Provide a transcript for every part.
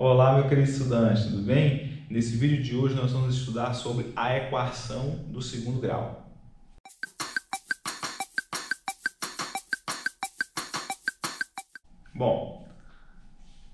Olá, meu querido estudante, tudo bem? Nesse vídeo de hoje nós vamos estudar sobre a equação do segundo grau. Bom,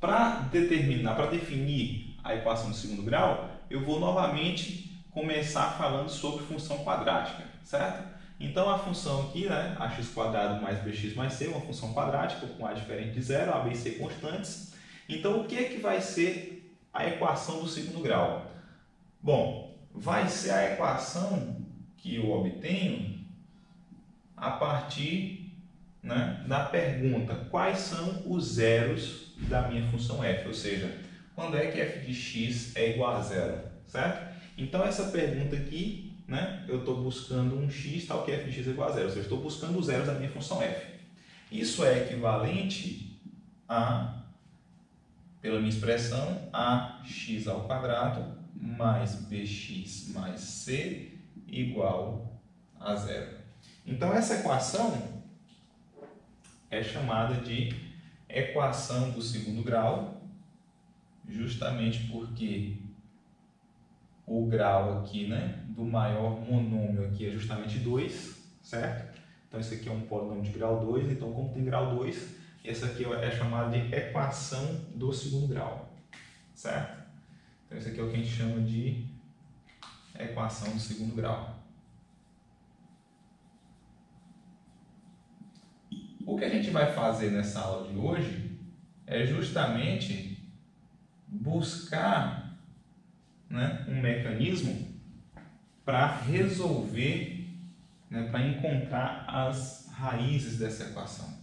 para definir a equação do segundo grau, eu vou novamente começar falando sobre função quadrática, certo? Então a função aqui, ax² mais bx mais c, uma função quadrática com a diferente de zero, a, b e c constantes. Então o que é que vai ser a equação do segundo grau? Bom, vai ser a equação que eu obtenho a partir da pergunta quais são os zeros da minha função f, ou seja, quando é que f de x é igual a zero, certo? Então essa pergunta aqui, eu estou buscando um x tal que f de x é igual a zero, ou seja, estou buscando os zeros da minha função f. Isso é equivalente a, pela minha expressão, ax² mais bx mais c igual a zero. Então essa equação é chamada de equação do segundo grau, justamente porque o grau aqui, do maior monômio aqui é justamente 2, certo? Então isso aqui é um polinômio de grau 2, então como tem grau 2, essa aqui é chamada de equação do segundo grau, certo? Então isso aqui é o que a gente chama de equação do segundo grau. O que a gente vai fazer nessa aula de hoje é justamente buscar um mecanismo para resolver, para encontrar as raízes dessa equação.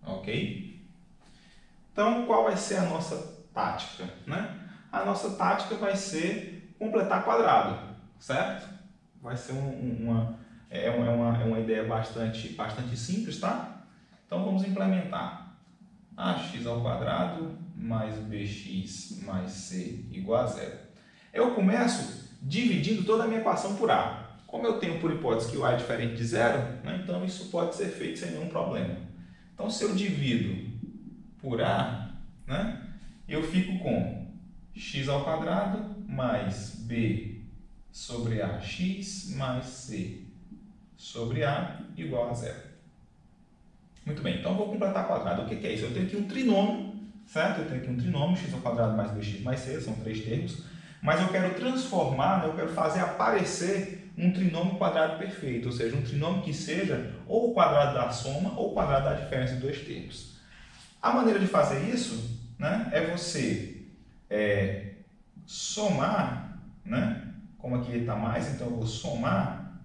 Ok? Então, qual vai ser a nossa tática? A nossa tática vai ser completar quadrado, certo? Vai ser uma ideia bastante simples, tá? Então, vamos implementar ax² mais bx mais c igual a zero. Eu começo dividindo toda a minha equação por a. Como eu tenho por hipótese que o a é diferente de zero, então isso pode ser feito sem nenhum problema. Então, se eu divido por a, eu fico com x² mais b sobre ax mais c sobre a igual a zero. Muito bem, então eu vou completar quadrado. O que é isso? Eu tenho aqui um trinômio, certo? Eu tenho aqui um trinômio, x² mais bx mais c, são três termos, mas eu quero transformar, eu quero fazer aparecer um trinômio quadrado perfeito, ou seja, um trinômio que seja ou o quadrado da soma ou o quadrado da diferença de dois termos. A maneira de fazer isso é você somar, como aqui está mais, então eu vou somar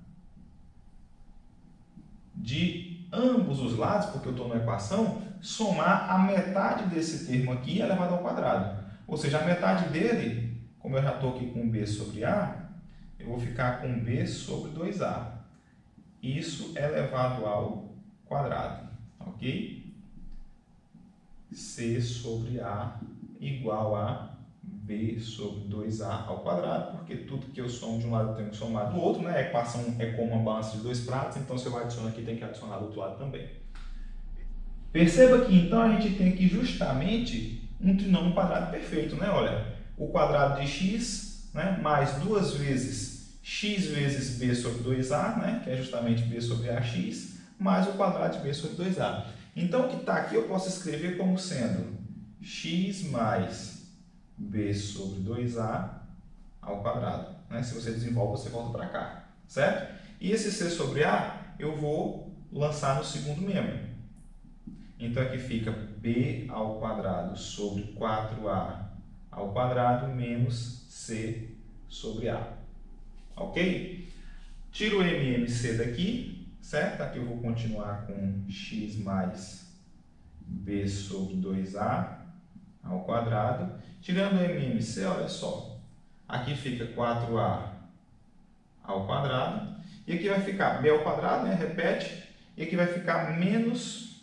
de ambos os lados, porque eu estou na equação, somar a metade desse termo aqui elevado ao quadrado. Ou seja, a metade dele, como eu já estou aqui com b sobre a, eu vou ficar com b sobre 2a. Isso elevado ao quadrado, ok? c sobre a igual a b sobre 2a ao quadrado, porque tudo que eu somo de um lado eu tenho que somar do outro, A equação é como uma balança de dois pratos, então se eu adiciono aqui, tem que adicionar do outro lado também. Perceba que então a gente tem aqui justamente um trinômio quadrado perfeito, Olha, o quadrado de x, mais duas vezes x vezes b sobre 2a, que é justamente b sobre ax, mais o quadrado de b sobre 2a. Então o que está aqui eu posso escrever como sendo x mais b sobre 2a ao quadrado. Se você desenvolve, você volta para cá, certo? E esse c sobre a eu vou lançar no segundo membro. Então aqui fica b ao quadrado sobre 4a ao quadrado menos c sobre a. Ok? Tiro o MMC daqui, certo? Aqui eu vou continuar com x mais b sobre 2a ao quadrado. Tirando o MMC, olha só, aqui fica 4a ao quadrado, e aqui vai ficar b ao quadrado, repete, e aqui vai ficar menos,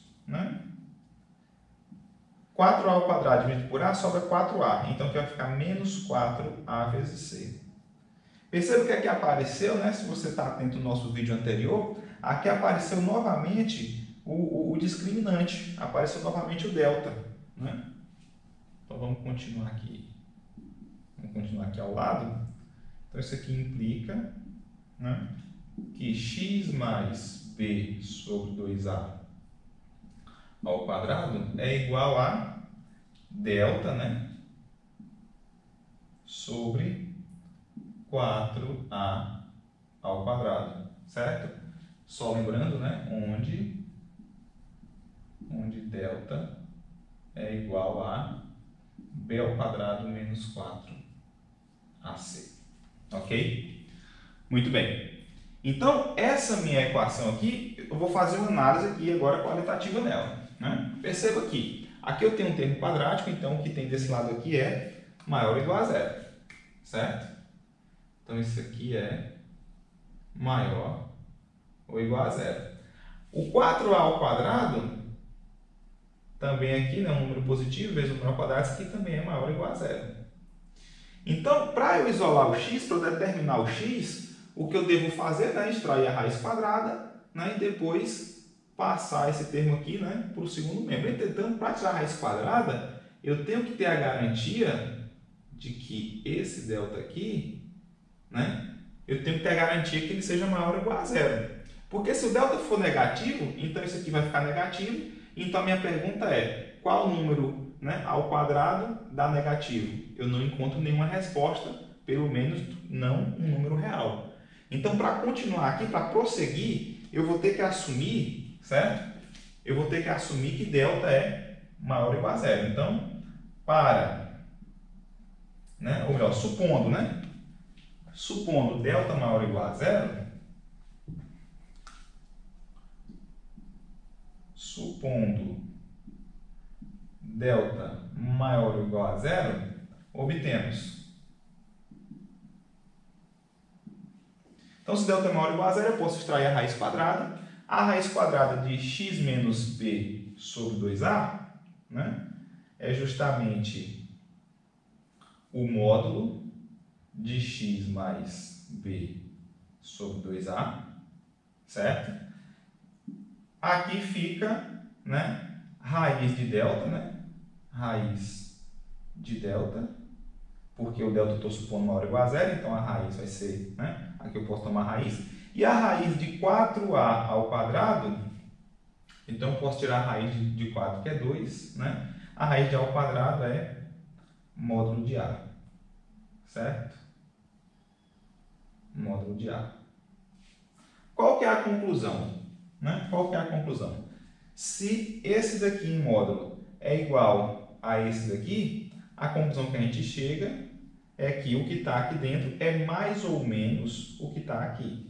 4a ao quadrado dividido por a sobra 4a, então aqui vai ficar menos 4a vezes c. Perceba que aqui apareceu, se você está atento no nosso vídeo anterior, aqui apareceu novamente o discriminante, apareceu novamente o delta, né? Então vamos continuar aqui. Vamos continuar aqui ao lado. Então isso aqui implica, né, que x mais b sobre 2a ao quadrado é igual a delta, né, sobre 4a ao quadrado, certo? Só lembrando, né, onde delta é igual a b ao quadrado menos 4ac, ok? Muito bem. Então, essa minha equação aqui, eu vou fazer uma análise aqui agora qualitativa nela, né? Perceba aqui eu tenho um termo quadrático, então o que tem desse lado aqui é maior ou igual a zero, certo? Então, isso aqui é maior ou igual a zero. O 4a ao quadrado, também aqui, né, um número positivo vezes o número ao quadrado, isso aqui também é maior ou igual a zero. Então, para eu isolar o x, para eu determinar o x, o que eu devo fazer é extrair a raiz quadrada, né, e depois passar esse termo aqui, né, para o segundo membro. Entretanto, para tirar a raiz quadrada, eu tenho que ter a garantia de que esse delta aqui, né, eu tenho que ter a garantia que ele seja maior ou igual a zero. Porque se o delta for negativo, então isso aqui vai ficar negativo. Então a minha pergunta é, qual número, né, ao quadrado dá negativo? Eu não encontro nenhuma resposta, pelo menos não um número real. Então, para continuar aqui, para prosseguir, eu vou ter que assumir, certo? Eu vou ter que assumir que delta é maior ou igual a zero. Então, né, ou melhor, supondo, né? Supondo delta maior ou igual a zero, supondo delta maior ou igual a zero, obtemos. Então, se delta é maior ou igual a zero, eu posso extrair a raiz quadrada. A raiz quadrada de x menos b sobre 2a, né, é justamente o módulo de x mais b sobre 2a, certo? Aqui fica, né, raiz de delta, né, raiz de delta, porque o delta eu estou supondo maior ou igual a zero, então a raiz vai ser, né, aqui eu posso tomar a raiz. E a raiz de 4a ao quadrado, então eu posso tirar a raiz de 4, que é 2, né? A raiz de a ao quadrado é módulo de a, certo? Módulo de a. Qual que é a conclusão? Né? Qual que é a conclusão? Se esse daqui em módulo é igual a esse daqui, a conclusão que a gente chega é que o que está aqui dentro é mais ou menos o que está aqui.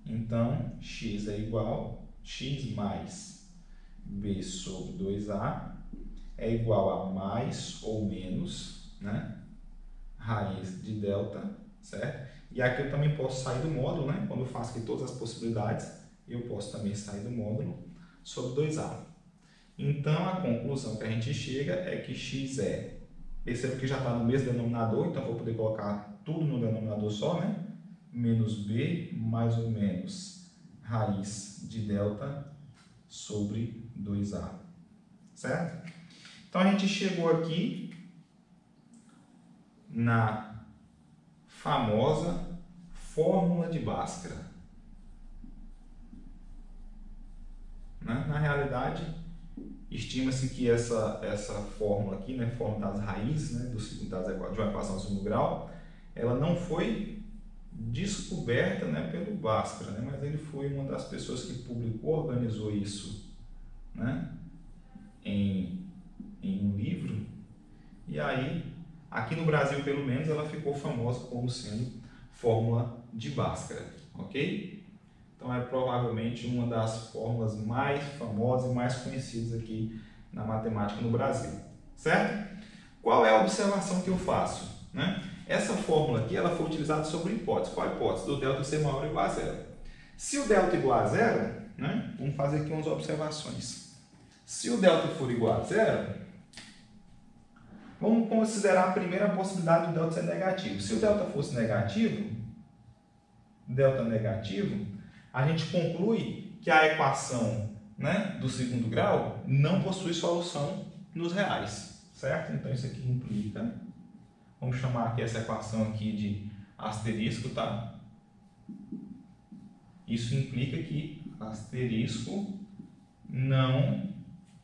Então, x é igual a x mais b sobre 2a é igual a mais ou menos, né, raiz de delta, certo? E aqui eu também posso sair do módulo, né? Quando eu faço aqui todas as possibilidades, eu posso também sair do módulo sobre 2a. Então, a conclusão que a gente chega é que x é, perceba que já está no mesmo denominador, então eu vou poder colocar tudo no denominador só, né? Menos b mais ou menos raiz de delta sobre 2a, certo? Então, a gente chegou aqui na famosa fórmula de Bhaskara. Né? Na realidade, estima-se que essa fórmula aqui, né, fórmula das raízes, né, de uma equação de segundo grau, ela não foi descoberta, né, pelo Bhaskara, né, mas ele foi uma das pessoas que publicou, organizou isso, né, em um livro, e aí, aqui no Brasil, pelo menos, ela ficou famosa como sendo fórmula de Bhaskara, ok? Então, é provavelmente uma das fórmulas mais famosas e mais conhecidas aqui na matemática no Brasil, certo? Qual é a observação que eu faço? Né? Essa fórmula aqui ela foi utilizada sobre hipótese. Qual a hipótese? Do delta ser maior ou igual a zero. Se o delta é igual a zero, né, vamos fazer aqui umas observações. Se o delta for igual a zero, vamos considerar a primeira possibilidade do delta ser negativo. Se o delta fosse negativo, a gente conclui que a equação, né, do segundo grau não possui solução nos reais, certo? Então isso aqui implica, vamos chamar aqui essa equação aqui de asterisco, tá? Isso implica que asterisco não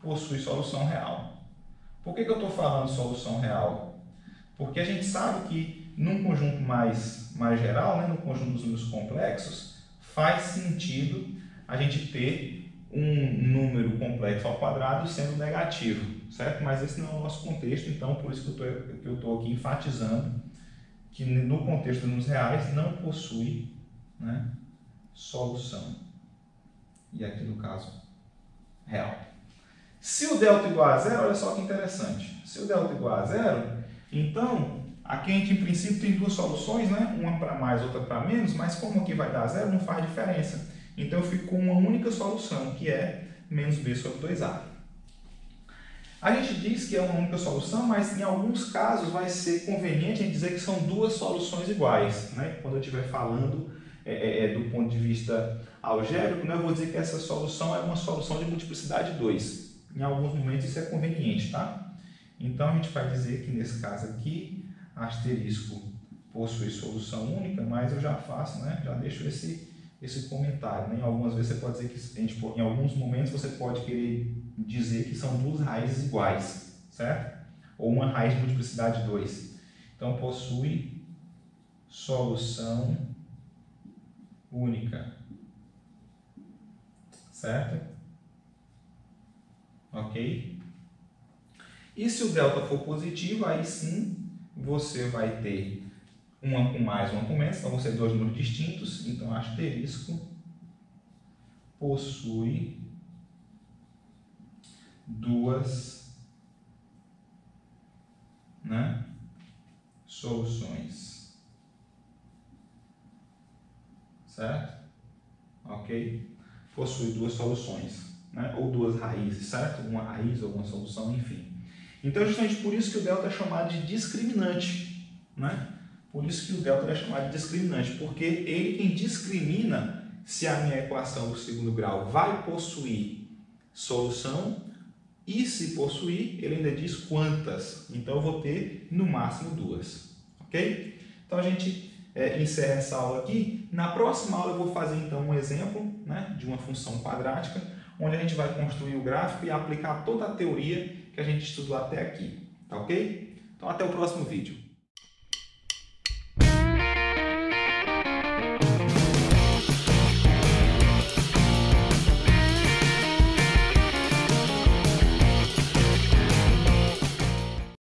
possui solução real. Por que eu estou falando solução real? Porque a gente sabe que num conjunto mais geral, né, no conjunto dos números complexos, faz sentido a gente ter um número complexo ao quadrado sendo negativo, certo? Mas esse não é o nosso contexto, então por isso que eu estou aqui enfatizando que no contexto dos números reais não possui, né, solução. E aqui no caso, real. Se o delta igual a zero, olha só que interessante. Se o delta igual a zero, então aqui a gente em princípio tem duas soluções, né? Uma para mais, outra para menos, mas como aqui vai dar zero, não faz diferença. Então eu fico com uma única solução, que é menos b sobre 2a. A gente diz que é uma única solução, mas em alguns casos vai ser conveniente a gente dizer que são duas soluções iguais, né? Quando eu estiver falando do ponto de vista algébrico, né, eu vou dizer que essa solução é uma solução de multiplicidade 2. Em alguns momentos isso é conveniente, tá? Então a gente vai dizer que nesse caso aqui, asterisco possui solução única, mas eu já faço, né, já deixo esse comentário, né? Algumas vezes você pode dizer que em alguns momentos você pode querer dizer que são duas raízes iguais, certo? Ou uma raiz de multiplicidade 2. Então possui solução única, certo? Ok? E se o delta for positivo, aí sim você vai ter uma com mais, uma com menos, então vão ser dois números distintos, então asterisco possui duas, né, soluções, certo? Ok? Possui duas soluções, né, ou duas raízes, certo? Uma raiz ou uma solução, enfim. Então, justamente por isso que o delta é chamado de discriminante, né? Por isso que o delta é chamado de discriminante, porque ele quem discrimina se a minha equação do segundo grau vai possuir solução e, se possuir, ele ainda diz quantas. Então, eu vou ter no máximo duas, ok? Então, a gente encerra essa aula aqui. Na próxima aula eu vou fazer então um exemplo, né, de uma função quadrática, onde a gente vai construir o gráfico e aplicar toda a teoria que a gente estudou até aqui, tá ok? Então até o próximo vídeo.